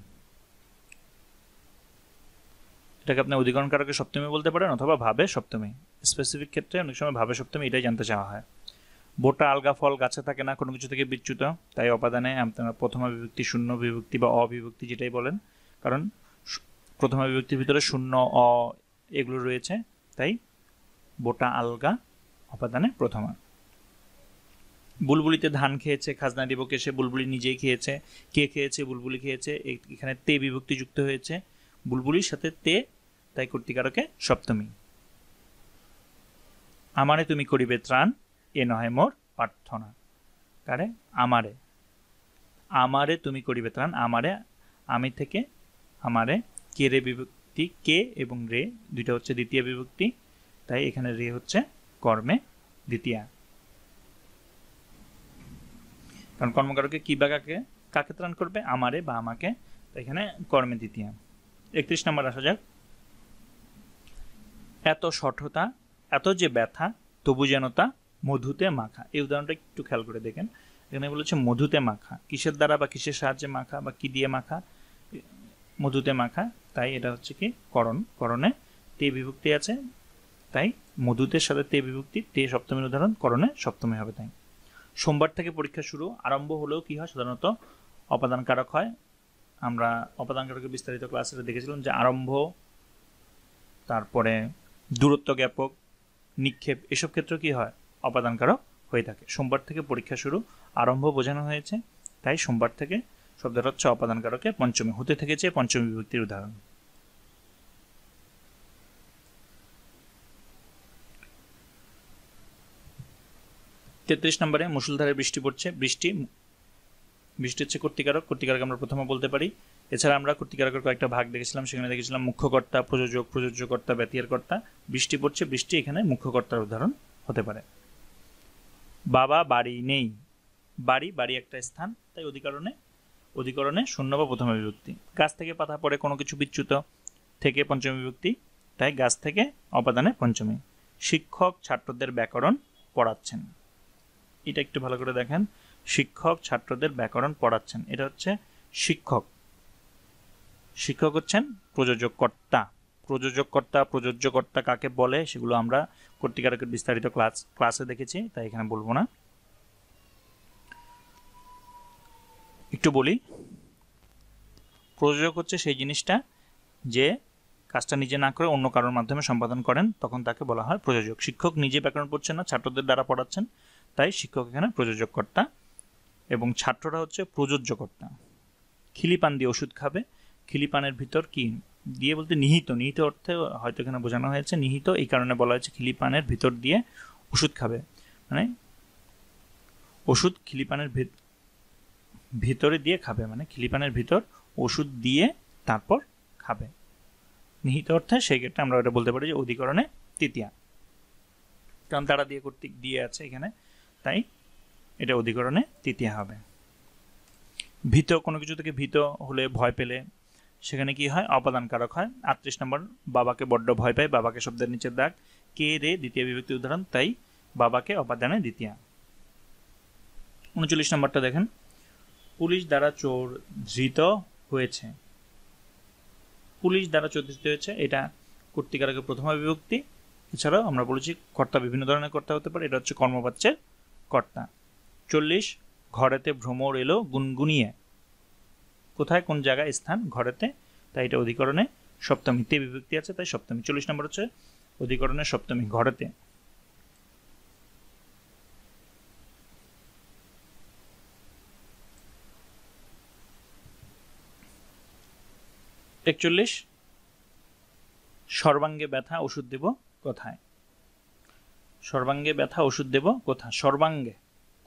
এটাকে আপনি অধিকরণ কারকের সপ্তমী বলতে পারেন অথবা ভাবে সপ্তমী। স্পেসিফিক ক্ষেত্রে অনেক সময় ভাবে সপ্তমী এটাই জানতে চাওয়া হয়। বোটা আলগা ফল গাছে থাকে না, কোনো কিছু থেকে বিচ্যুত, তাই অপাদানে আপনারা প্রথমা বিভক্তি, শূন্য বিভক্তি বা অবিভক্তি যেটাই বলেন, কারণ প্রথমা বিভক্তির ভিতরে শূন্য, অ এগুলো রয়েছে, তাই বোটা আলগা অপাদানে প্রথমা। বুলবুলিতে ধান খেয়েছে, খাজনা দিব কে, সে বুলবুলি নিজেই খেয়েছে। কে খেয়েছে, বুলবুলি খেয়েছে, এখানে তে বিভক্তি যুক্ত হয়েছে, বুলবুলির সাথে তে, তাই কর্তৃকারকে সপ্তমী। আমারে তুমি করিবে ত্রাণ, এ নহে মোর প্রার্থনা। কারে? আমারে। আমারে তুমি করিবে ত্রাণ, আমারে, আমি থেকে আমারে। কে রে বিভক্তি, কে এবং রে দুইটা হচ্ছে দ্বিতীয় বিভক্তি, তাই এখানে রে হচ্ছে কর্মে দ্বিতীয়া। কারণ কর্মকারকে কি বা কাকে কাকে ত্রাণ করবে? আমারে বা আমাকে, তাই এখানে কর্মে দ্বিতীয়া। 31 নম্বর আসা যাক। এত শঠতা, এত যে ব্যথা, তবু যেন তা মধুতে মাখা। এই উদাহরণটা একটু খেয়াল করে দেখেন। এখানে বলেছে মধুতে মাখা, কিসের দ্বারা বা কিসের সাহায্যে মাখা বা কি দিয়ে মাখা? মধুতে মাখা, তাই এটা হচ্ছে কি করণ। করণে তে বিভক্তি আছে, তাই মধুতের সাথে তে বিভক্তি, তে সপ্তমীর উদাহরণ, করণে সপ্তমী হবে। তাই সোমবার থেকে পরীক্ষা শুরু। আরম্ভ হলেও কি হয়, সাধারণত অপাদান কারক হয়। আমরা অপাদান কারকের বিস্তারিত ক্লাসে দেখেছিলাম যে আরম্ভ, তারপরে দূরত্ব জ্ঞাপক, নিক্ষেপ, এসব ক্ষেত্রে কি হয়, অপাদান কারক হয়ে থাকে। সোমবার থেকে পরীক্ষা শুরু, আরম্ভ বোঝানো হয়েছে, তাই সোমবার থেকে শব্দটা হচ্ছে অপাদান কারকে পঞ্চমী। হতে থেকেছে পঞ্চমী বিভক্তির উদাহরণ। তেত্রিশ নম্বরে মুষলধারে বৃষ্টি পড়ছে। বৃষ্টি হচ্ছে কর্তৃকারক। কর্তৃকারক আমরা প্রথমে বলতে পারি। এছাড়া আমরা কর্তৃকারকের কয়েকটা ভাগ দেখেছিলাম, সেখানে দেখেছিলাম মুখ্যকর্তা, প্রযোজক, প্রযোজ্যকর্তা, ব্যতিরেকর্তা। বৃষ্টি পড়ছে, বৃষ্টি এখানে মুখ্যকর্তার উদাহরণ হতে পারে। বাবা বাড়ি নেই। বাড়ি একটা স্থান, তাই অধিকরণে শূন্য বা প্রথমা বিভক্তি। গাছ থেকে পাতা পড়ে, কোনো কিছু বিচ্যুত, থেকে পঞ্চমী বিভক্তি, তাই গাছ থেকে অপাদানে পঞ্চমী। শিক্ষক ছাত্রদের ব্যাকরণ পড়াচ্ছেন। এটা একটু ভালো করে দেখেন। শিক্ষক ছাত্রদের ব্যাকরণ পড়াচ্ছেন, এটা হচ্ছে শিক্ষক। শিক্ষক হচ্ছেন প্রযোজক কর্তা। প্রযোজ্যকর্তা কাকে বলে সেগুলো আমরা কর্তৃকারকের বিস্তারিত ক্লাসে দেখেছি, তাই এখানে বলবো না। একটু বলি, প্রযোজক হচ্ছে সেই জিনিসটা যে কাজটা নিজে না করে অন্য কারোর মাধ্যমে সম্পাদন করেন, তখন তাকে বলা হয় প্রযোজক। শিক্ষক নিজে ব্যাকরণ পড়ছেন না, ছাত্রদের দ্বারা পড়াচ্ছেন, তাই শিক্ষক এখানে প্রযোজককর্তা। এবং ছাত্ররা হচ্ছে প্রযোজ্যকর্তা। খিলিপান দিয়ে ওষুধ খাবে। খিলিপানের ভিতর কি দিয়ে বলতে নিহিত অর্থে হয়তো এখানে বোঝানো হয়েছে। নিহিত এই কারণে বলা হয়েছে খিলিপানের ভিতর দিয়ে ওষুধ খাবে, মানে ওষুধ খিলিপানের ভিতরে দিয়ে খাবে, মানে খিলিপানের ভিতর ওষুধ দিয়ে তারপর খাবে। নিহিত অর্থে সেই ক্ষেত্রে আমরা ওটা বলতে পারি যে অধিকরণে তৃতীয়া, কারণ তারা দিয়ে কর্তৃক দিয়ে আছে এখানে, তাই এটা অধিকরণে তৃতীয়া হবে। ভীত, কোনো কিছু থেকে ভীত হলে, ভয় পেলে, সেখানে কি হয়, অপাদান কারক হয়। 38 নম্বর, বাবাকে বড্ড ভয় পায়। বাবাকে শব্দের নিচের দাগ, কে রে দ্বিতীয় বিভক্তি উদাহরণ, তাই বাবাকে অপাদানে দ্বিতীয়া। 39 নম্বরটা দেখেন। পুলিশ দ্বারা চোর ধৃত হয়েছে। পুলিশ দ্বারা চোর ধৃত হয়েছে, এটা কর্তৃকারকের প্রথমা বিভক্তি। এছাড়াও আমরা বলেছি কর্তা বিভিন্ন ধরনের কর্তা হতে পারে, এটা হচ্ছে কর্মবাচ্যের কর্তা। 40, ঘরেতে ভ্রমর এলো গুনগুনিয়ে। কোথায়, কোন জায়গায়, স্থান, ঘরেতে, তাই এটা অধিকরণে সপ্তমী। তে বিভক্তি আছে, তাই সপ্তমী। 40 নম্বর হচ্ছে অধিকরণে সপ্তমী, ঘরেতে। 41 সর্বাঙ্গে ব্যথা ওষুধ দেব কোথায়? সর্বাঙ্গে ব্যথা ওষুধ দেব কোথায়? সর্বাঙ্গে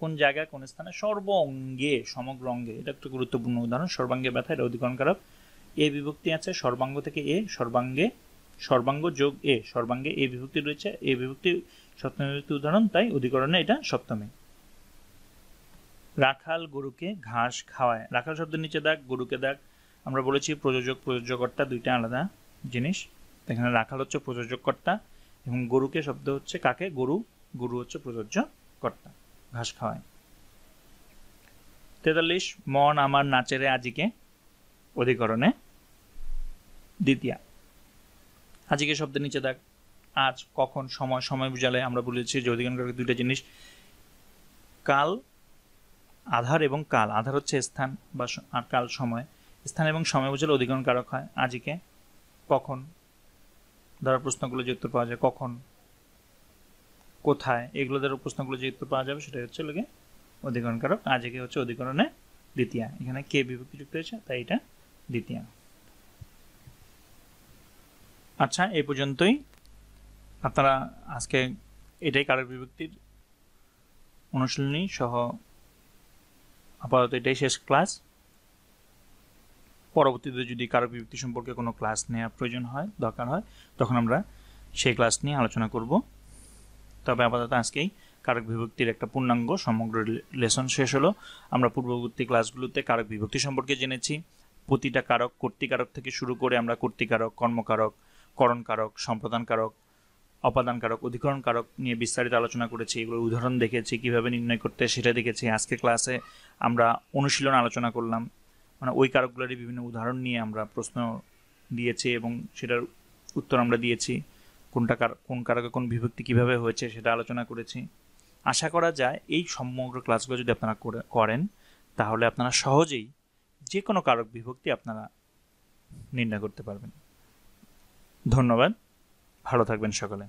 কোন জায়গায় কোন স্থানে? সর্ব অঙ্গে, সমগ্র অঙ্গে। এটা একটা গুরুত্বপূর্ণ উদাহরণ। সর্বাঙ্গে ব্যথা, এটা অধিকরণ কারক। এ বিভক্তি আছে, সর্বাঙ্গ থেকে এ, সর্বাঙ্গে, সর্বাঙ্গ যোগ এ, সর্বাঙ্গে এ বিভক্তি রয়েছে, এ বিভক্তি সপ্তমী বিভক্তি উদাহরণ, তাই অধিকরণে এটা সপ্তমী। রাখাল গরুকে ঘাস খাওয়ায়। রাখাল শব্দের নিচে দাগ, গরুকে দাগ। আমরা বলেছি প্রযোজক প্রযোজ্যকর্তা দুইটা আলাদা জিনিস। এখানে রাখাল হচ্ছে প্রযোজক কর্তা এবং গরুকে শব্দ হচ্ছে কাকে? গরু। গরু হচ্ছে প্রযোজ্য কর্তা। ঘাস খাওয়ায়। 43 মন আমার নাচেরে আজিকে, অধিকরণে দ্বিতীয়া। আজিকে শব্দের নিচে দাগ, আজ, কখন, সময়। সময় বুঝালে আমরা বলেছি যে অধিকরণ কারক দুইটা জিনিস, কাল, আধার এবং কাল। আধার হচ্ছে স্থান বা কাল সময়। স্থান এবং সময় বুঝালে অধিকরণ কারক হয়। আজিকে, কখন দ্বারা প্রশ্নগুলো যে উত্তর পাওয়া যায়, কখন, কোথায়, এগুলো দ্বারা প্রশ্নগুলো যে উত্তর পাওয়া যাবে সেটা হচ্ছে লোকে অধিকরণ কারক। আজিকে হচ্ছে অধিকরণে দ্বিতীয়া। এখানে কে বিভক্তি যুক্ত হয়েছে, তাই এটা দ্বিতীয়া। আচ্ছা, এই পর্যন্তই। আপনারা আজকে এটাই কারক বিভক্তির অনুশীলনী সহ আপাতত এটাই শেষ ক্লাস। পরবর্তীতে যদি কারক বিভক্তি সম্পর্কে কোনো ক্লাস নেওয়ার প্রয়োজন হয়, দরকার হয়, তখন আমরা সেই ক্লাস নিয়ে আলোচনা করব। তবে আপাতত আজকেই কারক বিভক্তির একটা পূর্ণাঙ্গ সমগ্র লেসন শেষ হলো। আমরা পূর্ববর্তী ক্লাসগুলোতে কারক বিভক্তি সম্পর্কে জেনেছি। প্রতিটা কারক, কর্তৃকারক থেকে শুরু করে আমরা কর্তৃকারক, কর্মকারক, করণকারক, সম্প্রদান কারক, অপাদান কারক, অধিকরণ কারক নিয়ে বিস্তারিত আলোচনা করেছি। এগুলোর উদাহরণ দেখেছি, কিভাবে নির্ণয় করতে সেটা দেখেছি। আজকে ক্লাসে আমরা অনুশীলন আলোচনা করলাম, মানে ওই কারকগুলোরই বিভিন্ন উদাহরণ নিয়ে আমরা প্রশ্ন দিয়েছি এবং সেটার উত্তর আমরা দিয়েছি। কোন কারকে কোন বিভক্তি কিভাবে হয়েছে সেটা আলোচনা করেছি। আশা করা যায় এই সমগ্র ক্লাসগুলো যদি আপনারা করেন তাহলে আপনারা সহজেই যে কোনো কারক বিভক্তি আপনারা নির্ণয় করতে পারবেন। ধন্যবাদ, ভালো থাকবেন সকলে।